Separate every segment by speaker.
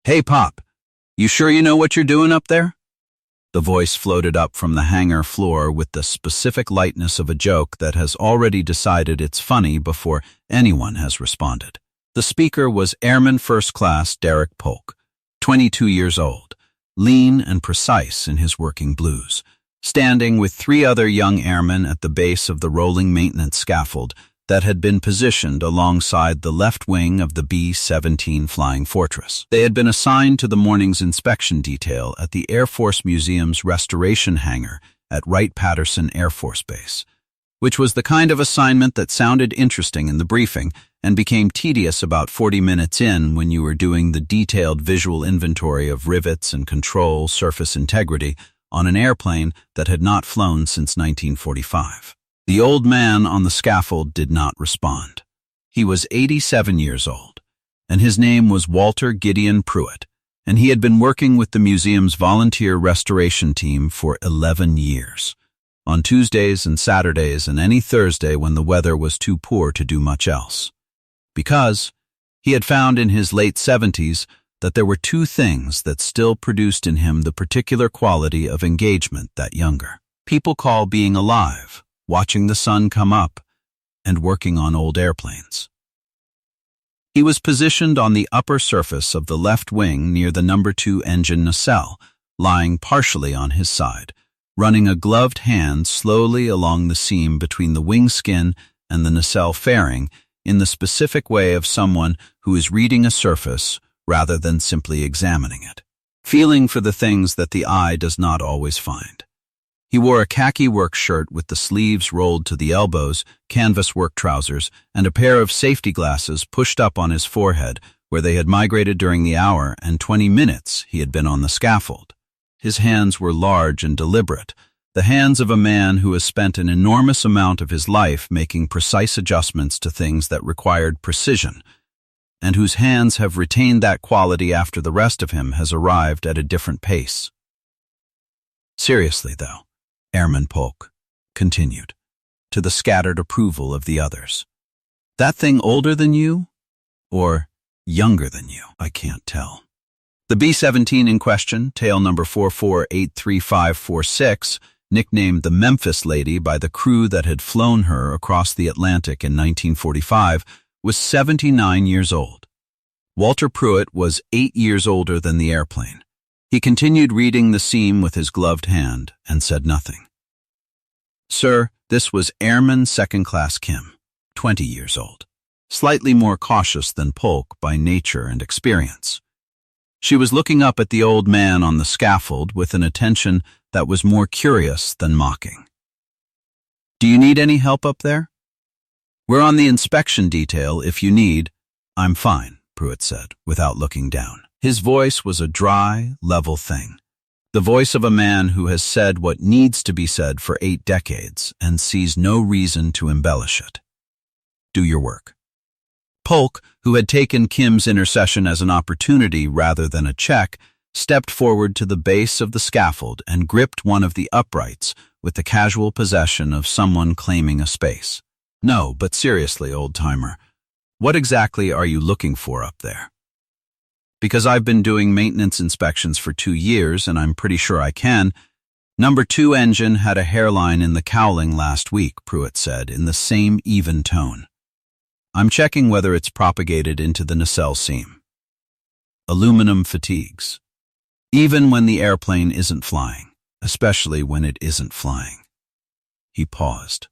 Speaker 1: Hey, Pop, you sure you know what you're doing up there? The voice floated up from the hangar floor with the specific lightness of a joke that has already decided it's funny before anyone has responded. The speaker was Airman First Class Derek Polk, 22 years old, lean and precise in his working blues, standing with three other young airmen at the base of the rolling maintenance scaffold that had been positioned alongside the left wing of the B-17 Flying Fortress. They had been assigned to the morning's inspection detail at the Air Force Museum's restoration hangar at Wright-Patterson Air Force Base, which was the kind of assignment that sounded interesting in the briefing and became tedious about 40 minutes in when you were doing the detailed visual inventory of rivets and control surface integrity on an airplane that had not flown since 1945. The old man on the scaffold did not respond. He was 87 years old, and his name was Walter Gideon Pruitt, and he had been working with the museum's volunteer restoration team for 11 years, on Tuesdays and Saturdays and any Thursday when the weather was too poor to do much else. Because he had found in his late 70s that there were two things that still produced in him the particular quality of engagement that younger people call being alive, watching the sun come up, and working on old airplanes. He was positioned on the upper surface of the left wing near the number 2 engine nacelle, lying partially on his side, running a gloved hand slowly along the seam between the wing skin and the nacelle fairing in the specific way of someone who is reading a surface rather than simply examining it, feeling for the things that the eye does not always find. He wore a khaki work shirt with the sleeves rolled to the elbows, canvas work trousers, and a pair of safety glasses pushed up on his forehead where they had migrated during the hour and 20 minutes he had been on the scaffold. His hands were large and deliberate, the hands of a man who has spent an enormous amount of his life making precise adjustments to things that required precision, and whose hands have retained that quality after the rest of him has arrived at a different pace. Seriously, though, Airman Polk continued, to the scattered approval of the others. That thing older than you? Or younger than you? I can't tell. The B-17 in question, tail number 44-83546, nicknamed the Memphis Lady by the crew that had flown her across the Atlantic in 1945, was 79 years old. Walter Pruitt was 8 years older than the airplane. He continued reading the seam with his gloved hand and said nothing. Sir, this was Airman Second Class Kim, 20 years old, slightly more cautious than Polk by nature and experience. She was looking up at the old man on the scaffold with an attention that was more curious than mocking. Do you need any help up there? We're on the inspection detail if you need. I'm fine, Pruitt said, without looking down. His voice was a dry, level thing. The voice of a man who has said what needs to be said for 8 decades and sees no reason to embellish it. Do your work. Polk, who had taken Kim's intercession as an opportunity rather than a check, stepped forward to the base of the scaffold and gripped one of the uprights with the casual possession of someone claiming a space. No, but seriously, old-timer, what exactly are you looking for up there? Because I've been doing maintenance inspections for 2 years, and I'm pretty sure I can. Number 2 engine had a hairline in the cowling last week, Pruitt said, in the same even tone. I'm checking whether it's propagated into the nacelle seam. Aluminum fatigues. Even when the airplane isn't flying, especially when it isn't flying. He paused.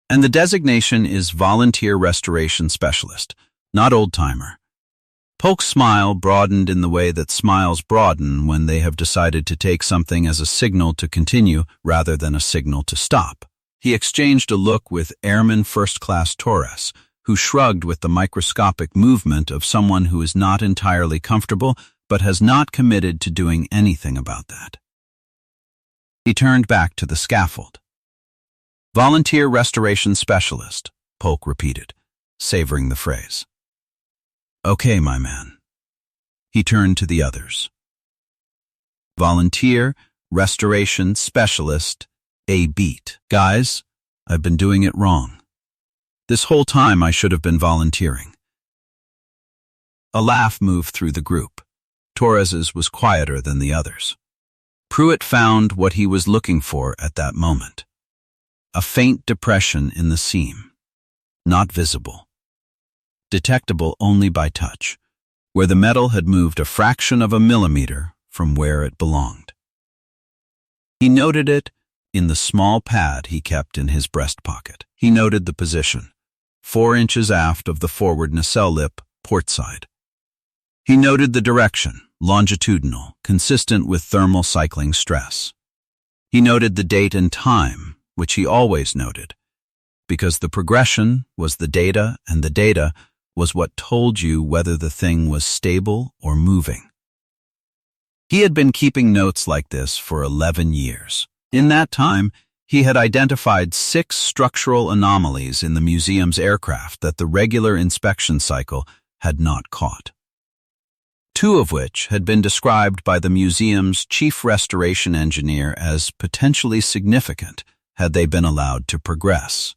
Speaker 1: And the designation is Volunteer Restoration Specialist, not old-timer. Polk's smile broadened in the way that smiles broaden when they have decided to take something as a signal to continue rather than a signal to stop. He exchanged a look with Airman First Class Torres, who shrugged with the microscopic movement of someone who is not entirely comfortable but has not committed to doing anything about that. He turned back to the scaffold. Volunteer Restoration Specialist, Polk repeated, savoring the phrase. Okay, my man. He turned to the others. Volunteer Restoration Specialist, a beat. Guys, I've been doing it wrong. This whole time I should have been volunteering. A laugh moved through the group. Torres's was quieter than the others. Pruitt found what he was looking for at that moment. A faint depression in the seam, not visible, detectable only by touch, where the metal had moved a fraction of a millimeter from where it belonged. He noted it in the small pad he kept in his breast pocket. He noted the position, 4 inches aft of the forward nacelle lip, port side. He noted the direction, longitudinal, consistent with thermal cycling stress. He noted the date and time, which he always noted, because the progression was the data, and the data was what told you whether the thing was stable or moving. He had been keeping notes like this for 11 years. In that time, he had identified 6 structural anomalies in the museum's aircraft that the regular inspection cycle had not caught. 2 of which had been described by the museum's chief restoration engineer as potentially significant had they been allowed to progress.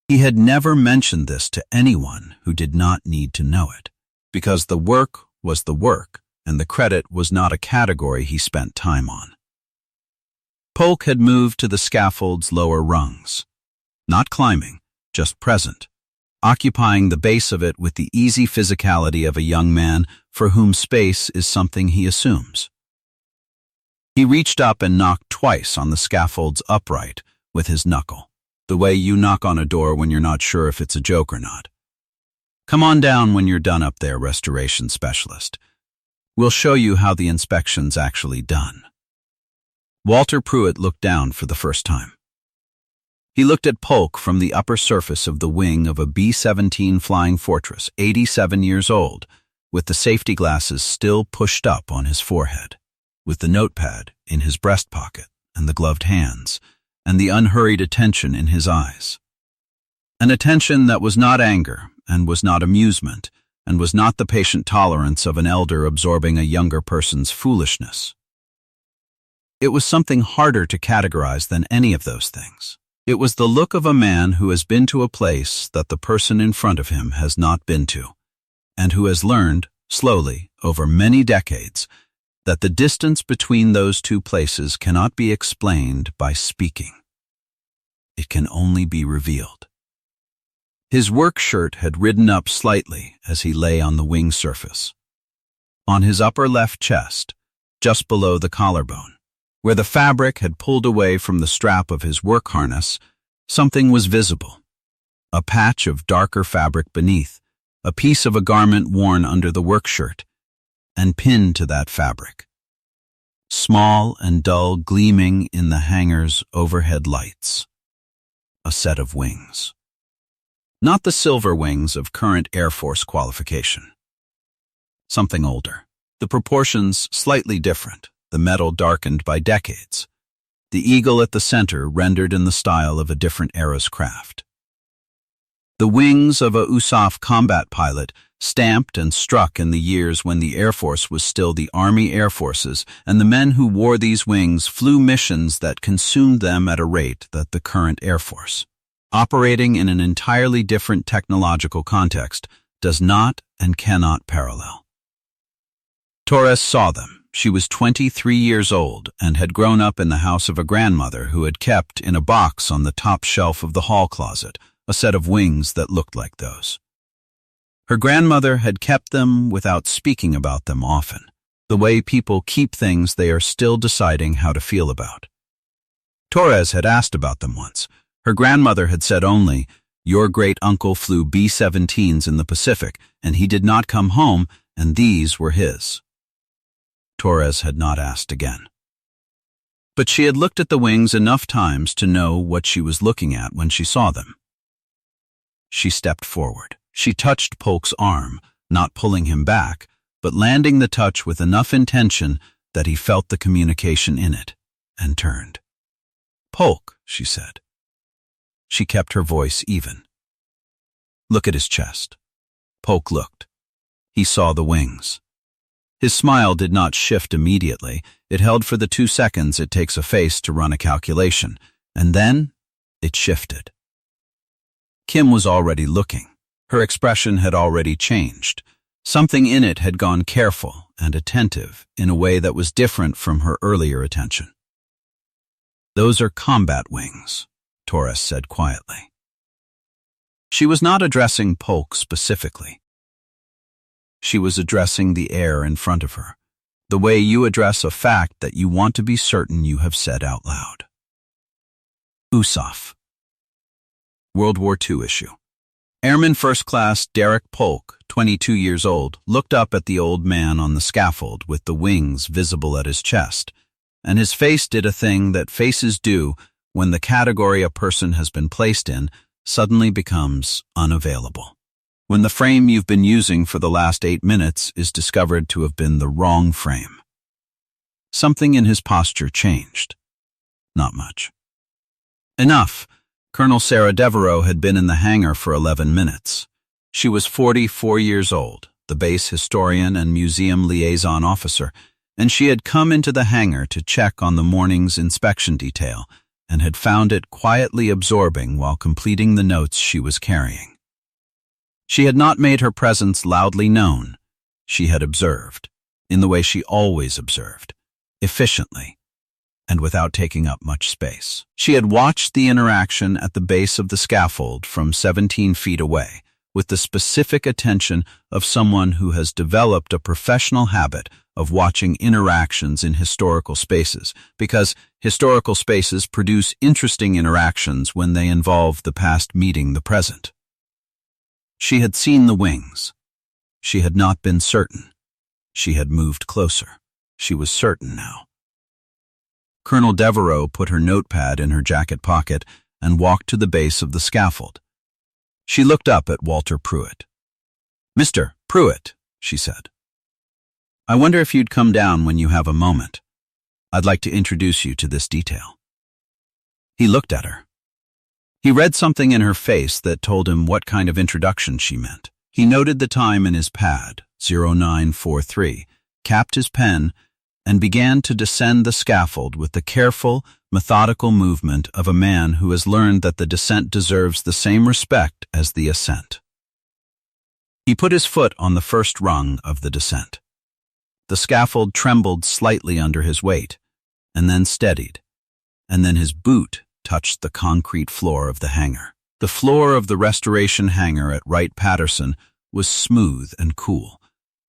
Speaker 1: He had never mentioned this to anyone who did not need to know it, because the work was the work, and the credit was not a category he spent time on. Polk had moved to the scaffold's lower rungs, not climbing, just present, occupying the base of it with the easy physicality of a young man for whom space is something he assumes. He reached up and knocked twice on the scaffold's upright with his knuckle, the way you knock on a door when you're not sure if it's a joke or not. "Come on down when you're done up there, restoration specialist. We'll show you how the inspection's actually done." Walter Pruitt looked down for the first time. He looked at Polk from the upper surface of the wing of a B-17 Flying Fortress, 87 years old, with the safety glasses still pushed up on his forehead, with the notepad in his breast pocket and the gloved hands, and the unhurried attention in his eyes. An attention that was not anger, and was not amusement, and was not the patient tolerance of an elder absorbing a younger person's foolishness. It was something harder to categorize than any of those things. It was the look of a man who has been to a place that the person in front of him has not been to, and who has learned, slowly, over many decades, that the distance between those two places cannot be explained by speaking. It can only be revealed. His work shirt had ridden up slightly as he lay on the wing surface. On his upper left chest, just below the collarbone, where the fabric had pulled away from the strap of his work harness, something was visible. A patch of darker fabric beneath, a piece of a garment worn under the work shirt, and pinned to that fabric. Small and dull, gleaming in the hangar's overhead lights. A set of wings. Not the silver wings of current Air Force qualification. Something older. The proportions slightly different. The metal darkened by decades, the eagle at the center rendered in the style of a different era's craft. The wings of a USAF combat pilot, stamped and struck in the years when the Air Force was still the Army Air Forces, and the men who wore these wings flew missions that consumed them at a rate that the current Air Force, operating in an entirely different technological context, does not and cannot parallel. Torres saw them. She was 23 years old and had grown up in the house of a grandmother who had kept in a box on the top shelf of the hall closet a set of wings that looked like those. Her grandmother had kept them without speaking about them often, the way people keep things they are still deciding how to feel about. Torres had asked about them once. Her grandmother had said only, "Your great-uncle flew B-17s in the Pacific, and he did not come home, and these were his." Torres had not asked again. But she had looked at the wings enough times to know what she was looking at when she saw them. She stepped forward. She touched Polk's arm, not pulling him back, but landing the touch with enough intention that he felt the communication in it, and turned. "Polk," she said. She kept her voice even. "Look at his chest." Polk looked. He saw the wings. His smile did not shift immediately. It held for the 2 seconds it takes a face to run a calculation, and then it shifted. Kim was already looking. Her expression had already changed. Something in it had gone careful and attentive in a way that was different from her earlier attention. "Those are combat wings," Torres said quietly. She was not addressing Polk specifically. She was addressing the air in front of her, the way you address a fact that you want to be certain you have said out loud. USAF. World War II issue. Airman First Class Derek Polk, 22 years old, looked up at the old man on the scaffold with the wings visible at his chest, and his face did a thing that faces do when the category a person has been placed in suddenly becomes unavailable. When the frame you've been using for the last 8 minutes is discovered to have been the wrong frame. Something in his posture changed. Not much. Enough. Colonel Sarah Devereaux had been in the hangar for 11 minutes. She was 44 years old, the base historian and museum liaison officer, and she had come into the hangar to check on the morning's inspection detail and had found it quietly absorbing while completing the notes she was carrying. She had not made her presence loudly known. She had observed, in the way she always observed, efficiently, and without taking up much space. She had watched the interaction at the base of the scaffold from 17 feet away, with the specific attention of someone who has developed a professional habit of watching interactions in historical spaces, because historical spaces produce interesting interactions when they involve the past meeting the present. She had seen the wings. She had not been certain. She had moved closer. She was certain now. Colonel Devereaux put her notepad in her jacket pocket and walked to the base of the scaffold. She looked up at Walter Pruitt. "Mr. Pruitt," she said, "I wonder if you'd come down when you have a moment. I'd like to introduce you to this detail." He looked at her. He read something in her face that told him what kind of introduction she meant. He noted the time in his pad, 0943, capped his pen, and began to descend the scaffold with the careful, methodical movement of a man who has learned that the descent deserves the same respect as the ascent. He put his foot on the first rung of the descent. The scaffold trembled slightly under his weight, and then steadied, and then his boot touched the concrete floor of the hangar. The floor of the restoration hangar at Wright-Patterson was smooth and cool,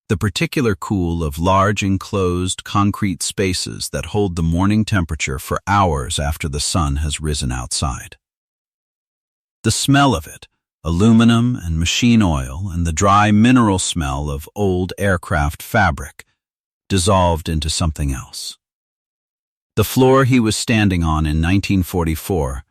Speaker 1: the particular cool of large enclosed concrete spaces that hold the morning temperature for hours after the sun has risen outside. The smell of it, aluminum and machine oil and the dry mineral smell of old aircraft fabric, dissolved into something else. The floor he was standing on in 1944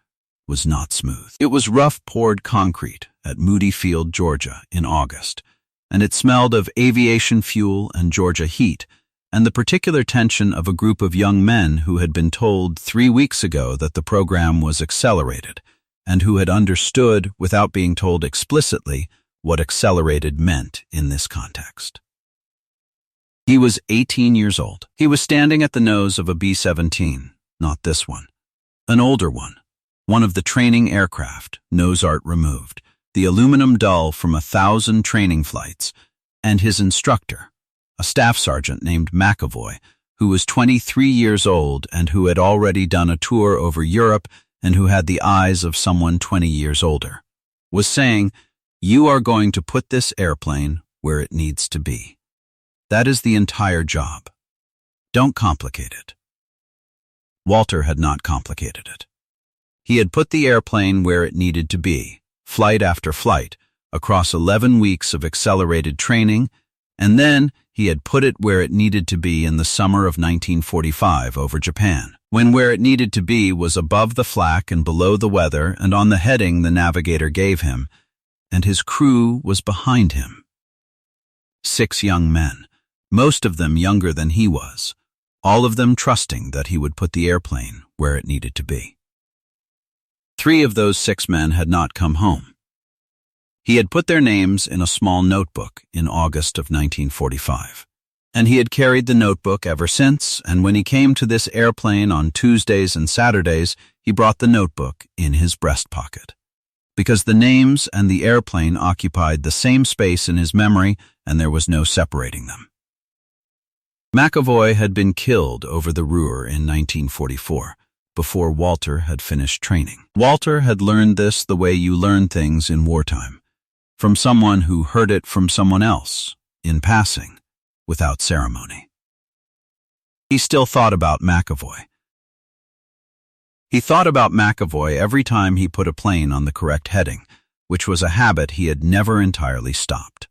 Speaker 1: was not smooth. It was rough poured concrete at Moody Field, Georgia, in August, and it smelled of aviation fuel and Georgia heat, and the particular tension of a group of young men who had been told 3 weeks ago that the program was accelerated, and who had understood, without being told explicitly, what accelerated meant in this context. He was 18 years old. He was standing at the nose of a B-17, not this one, an older one of the training aircraft, nose art removed, the aluminum dull from 1,000 training flights, and his instructor, a staff sergeant named McAvoy, who was 23 years old and who had already done a tour over Europe and who had the eyes of someone 20 years older, was saying, "You are going to put this airplane where it needs to be. That is the entire job. Don't complicate it." Walter had not complicated it. He had put the airplane where it needed to be, flight after flight, across 11 weeks of accelerated training, and then he had put it where it needed to be in the summer of 1945 over Japan, when where it needed to be was above the flak and below the weather and on the heading the navigator gave him, and his crew was behind him. 6 young men, most of them younger than he was, all of them trusting that he would put the airplane where it needed to be. 3 of those 6 men had not come home. He had put their names in a small notebook in August of 1945, and he had carried the notebook ever since, and when he came to this airplane on Tuesdays and Saturdays, he brought the notebook in his breast pocket. because the names and the airplane occupied the same space in his memory and there was no separating them. McAvoy had been killed over the Ruhr in 1944, before Walter had finished training. Walter had learned this the way you learn things in wartime, from someone who heard it from someone else, in passing, without ceremony. He still thought about McAvoy. He thought about McAvoy every time he put a plane on the correct heading, which was a habit he had never entirely stopped.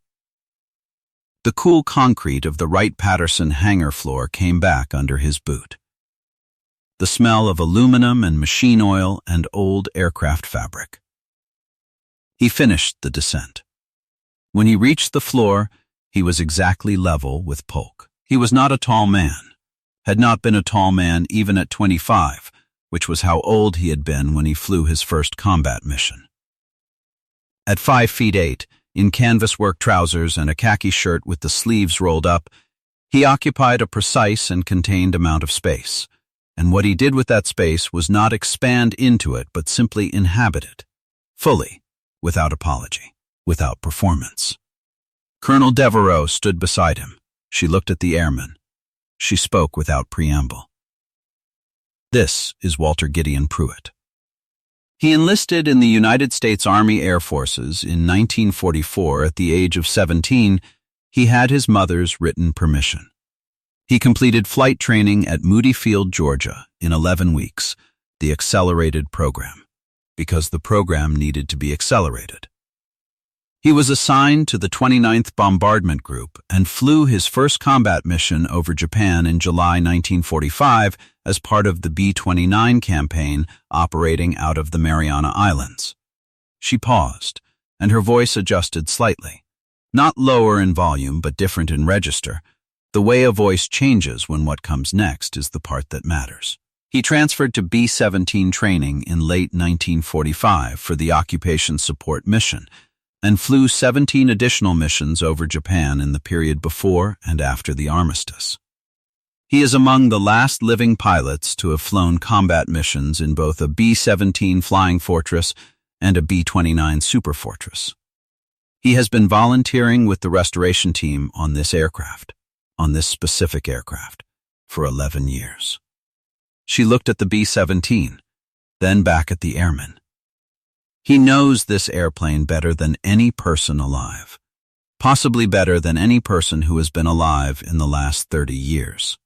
Speaker 1: The cool concrete of the Wright-Patterson hangar floor came back under his boot. The smell of aluminum and machine oil and old aircraft fabric. He finished the descent. When he reached the floor, he was exactly level with Polk. He was not a tall man, had not been a tall man even at 25, which was how old he had been when he flew his first combat mission. At 5'8", in canvas work trousers and a khaki shirt with the sleeves rolled up, he occupied a precise and contained amount of space, and what he did with that space was not expand into it but simply inhabit it, fully, without apology, without performance. Colonel Devereaux stood beside him. She looked at the airmen. She spoke without preamble. This is Walter Gideon Pruitt. He enlisted in the United States Army Air Forces in 1944 at the age of 17. He had his mother's written permission. He completed flight training at Moody Field, Georgia, in 11 weeks, the accelerated program, because the program needed to be accelerated. He was assigned to the 29th Bombardment Group and flew his first combat mission over Japan in July 1945 as part of the B-29 campaign operating out of the Mariana Islands. She paused, and her voice adjusted slightly. Not lower in volume, but different in register. The way a voice changes when what comes next is the part that matters. He transferred to B-17 training in late 1945 for the Occupation Support Mission, and flew 17 additional missions over Japan in the period before and after the armistice. He is among the last living pilots to have flown combat missions in both a B-17 Flying Fortress and a B-29 Superfortress. He has been volunteering with the restoration team on this aircraft, on this specific aircraft, for 11 years. She looked at the B-17, then back at the airmen. He knows this airplane better than any person alive, possibly better than any person who has been alive in the last 30 years.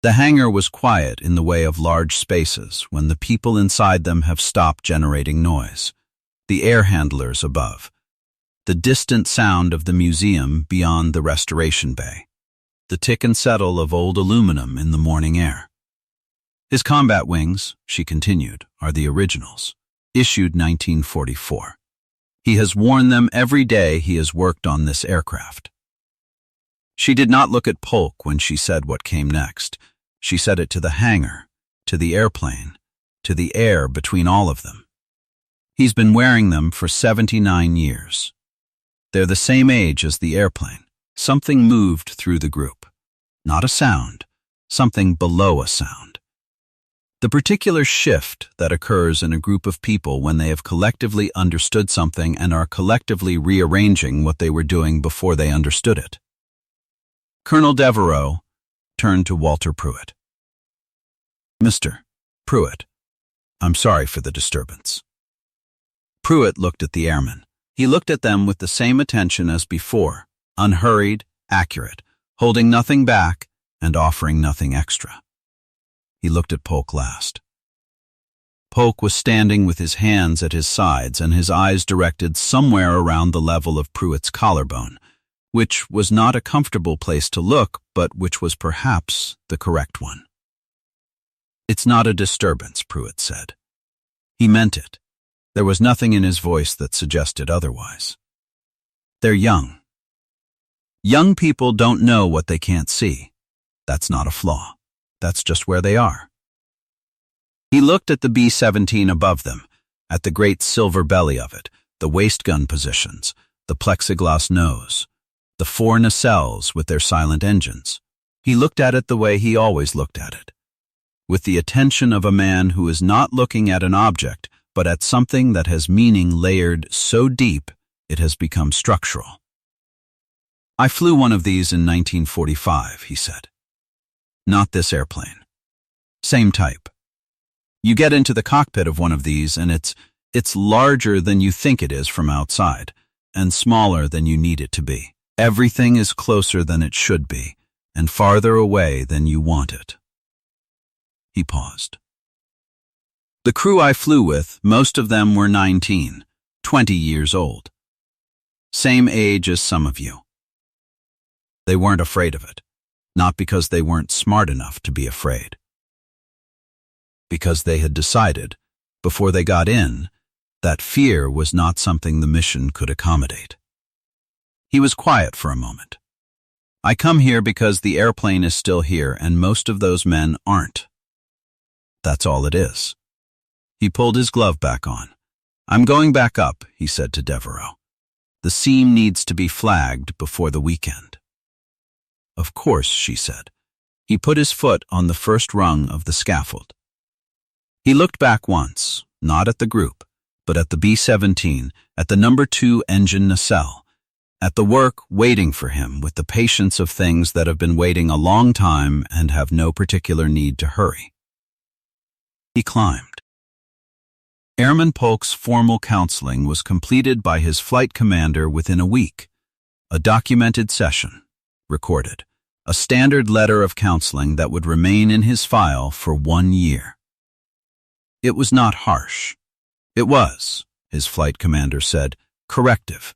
Speaker 1: The hangar was quiet in the way of large spaces when the people inside them have stopped generating noise, the air handlers above, the distant sound of the museum beyond the restoration bay, the tick and settle of old aluminum in the morning air. His combat wings, she continued, are the originals. Issued 1944. He has worn them every day he has worked on this aircraft. She did not look at Polk when she said what came next. She said it to the hangar, to the airplane, to the air between all of them. He's been wearing them for 79 years. They're the same age as the airplane. Something moved through the group. Not a sound, something below a sound. The particular shift that occurs in a group of people when they have collectively understood something and are collectively rearranging what they were doing before they understood it. Colonel Devereaux turned to Walter Pruitt. Mr. Pruitt, I'm sorry for the disturbance. Pruitt looked at the airmen. He looked at them with the same attention as before, unhurried, accurate, holding nothing back and offering nothing extra. He looked at Polk last. Polk was standing with his hands at his sides and his eyes directed somewhere around the level of Pruitt's collarbone, which was not a comfortable place to look, but which was perhaps the correct one. It's not a disturbance, Pruitt said. He meant it. There was nothing in his voice that suggested otherwise. They're young. Young people don't know what they can't see. That's not a flaw. That's just where they are. He looked at the B-17 above them, at the great silver belly of it, the waist gun positions, the plexiglass nose, the four nacelles with their silent engines. He looked at it the way he always looked at it, with the attention of a man who is not looking at an object, but at something that has meaning layered so deep it has become structural. I flew one of these in 1945, he said. Not this airplane. Same type. You get into the cockpit of one of these and it's larger than you think it is from outside, and smaller than you need it to be. Everything is closer than it should be, and farther away than you want it. He paused. The crew I flew with, most of them were 19, 20 years old. Same age as some of you. They weren't afraid of it, not because they weren't smart enough to be afraid. Because they had decided, before they got in, that fear was not something the mission could accommodate. He was quiet for a moment. I come here because the airplane is still here and most of those men aren't. That's all it is. He pulled his glove back on. I'm going back up, he said to Devereaux. The seam needs to be flagged before the weekend. Of course, she said. He put his foot on the first rung of the scaffold. He looked back once, not at the group, but at the B-17, at the number 2 engine nacelle, at the work waiting for him with the patience of things that have been waiting a long time and have no particular need to hurry. He climbed. Airman Polk's formal counseling was completed by his flight commander within a week. A documented session, recorded, a standard letter of counseling that would remain in his file for 1 year. It was not harsh. It was, his flight commander said, corrective,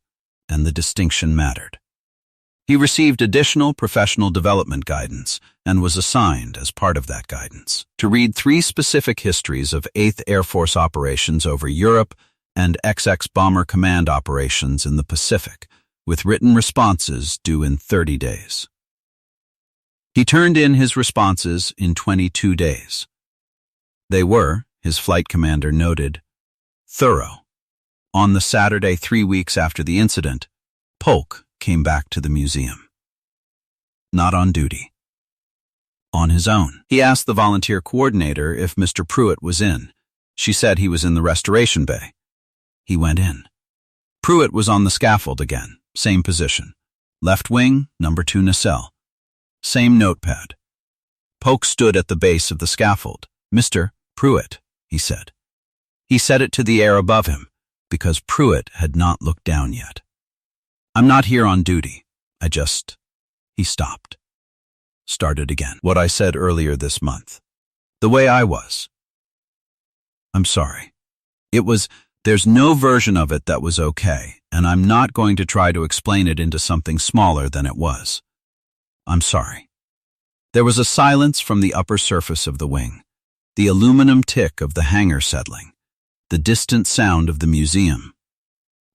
Speaker 1: and the distinction mattered. He received additional professional development guidance and was assigned, as part of that guidance, to read 3 specific histories of 8th Air Force operations over Europe and XX Bomber Command operations in the Pacific, with written responses due in 30 days. He turned in his responses in 22 days. They were, his flight commander noted, thorough. On the Saturday 3 weeks after the incident, Polk came back to the museum. Not on duty. On his own. He asked the volunteer coordinator if Mr. Pruitt was in. She said he was in the restoration bay. He went in. Pruitt was on the scaffold again, same position. Left wing, number 2 nacelle. Same notepad. Polk stood at the base of the scaffold. Mr. Pruitt, he said. He said it to the air above him, because Pruitt had not looked down yet. I'm not here on duty. He stopped. Started again. What I said earlier this month. The way I was. I'm sorry. There's no version of it that was okay, and I'm not going to try to explain it into something smaller than it was. I'm sorry. There was a silence from the upper surface of the wing, the aluminum tick of the hangar settling, the distant sound of the museum.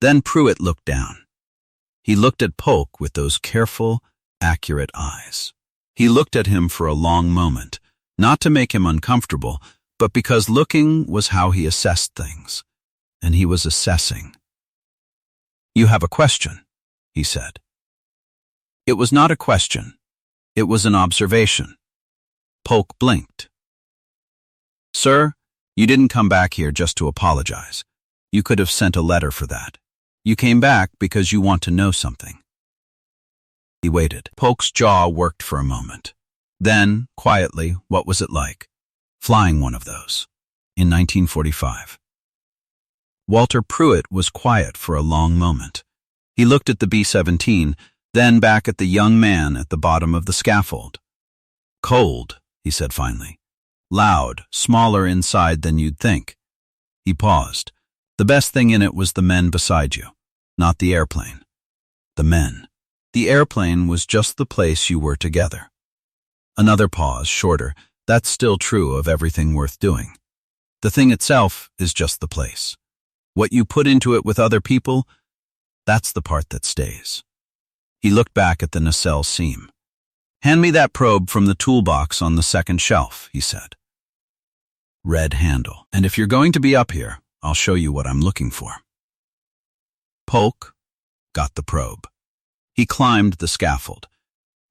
Speaker 1: Then Pruitt looked down. He looked at Polk with those careful, accurate eyes. He looked at him for a long moment, not to make him uncomfortable, but because looking was how he assessed things, and he was assessing. You have a question, he said. It was not a question. It was an observation. Polk blinked. Sir, you didn't come back here just to apologize. You could have sent a letter for that. You came back because you want to know something. He waited. Polk's jaw worked for a moment. Then, quietly, what was it like? Flying one of those. In 1945. Walter Pruitt was quiet for a long moment. He looked at the B-17, then back at the young man at the bottom of the scaffold. Cold, he said finally. Loud, smaller inside than you'd think. He paused. The best thing in it was the men beside you, not the airplane. The men. The airplane was just the place you were together. Another pause, shorter. That's still true of everything worth doing. The thing itself is just the place. What you put into it with other people, that's the part that stays. He looked back at the nacelle seam. Hand me that probe from the toolbox on the second shelf, he said. Red handle. And if you're going to be up here, I'll show you what I'm looking for. Polk got the probe. He climbed the scaffold.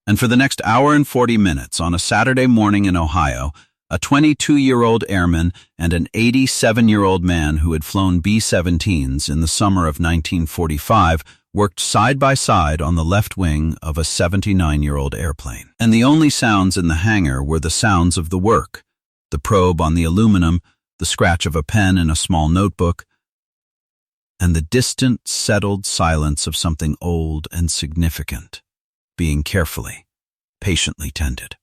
Speaker 1: And for the next hour and 40 minutes on a Saturday morning in Ohio, A 22-year-old airman and an 87-year-old man who had flown B-17s in the summer of 1945 worked side by side on the left wing of a 79-year-old airplane. And the only sounds in the hangar were the sounds of the work, the probe on the aluminum, the scratch of a pen in a small notebook, and the distant, settled silence of something old and significant, being carefully, patiently tended.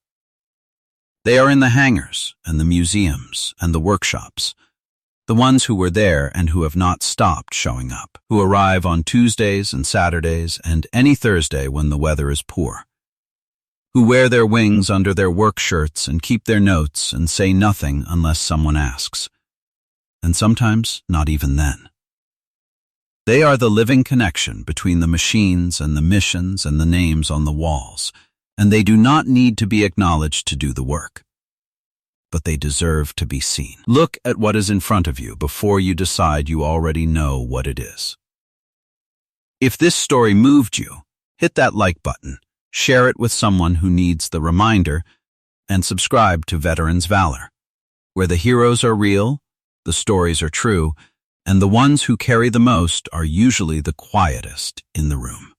Speaker 1: They are in the hangars and the museums and the workshops, the ones who were there and who have not stopped showing up, who arrive on Tuesdays and Saturdays and any Thursday when the weather is poor, who wear their wings under their work shirts and keep their notes and say nothing unless someone asks, and sometimes not even then. They are the living connection between the machines and the missions and the names on the walls, and they do not need to be acknowledged to do the work. But they deserve to be seen. Look at what is in front of you before you decide you already know what it is. If this story moved you, hit that like button, share it with someone who needs the reminder, and subscribe to Veterans Valor, where the heroes are real, the stories are true, and the ones who carry the most are usually the quietest in the room.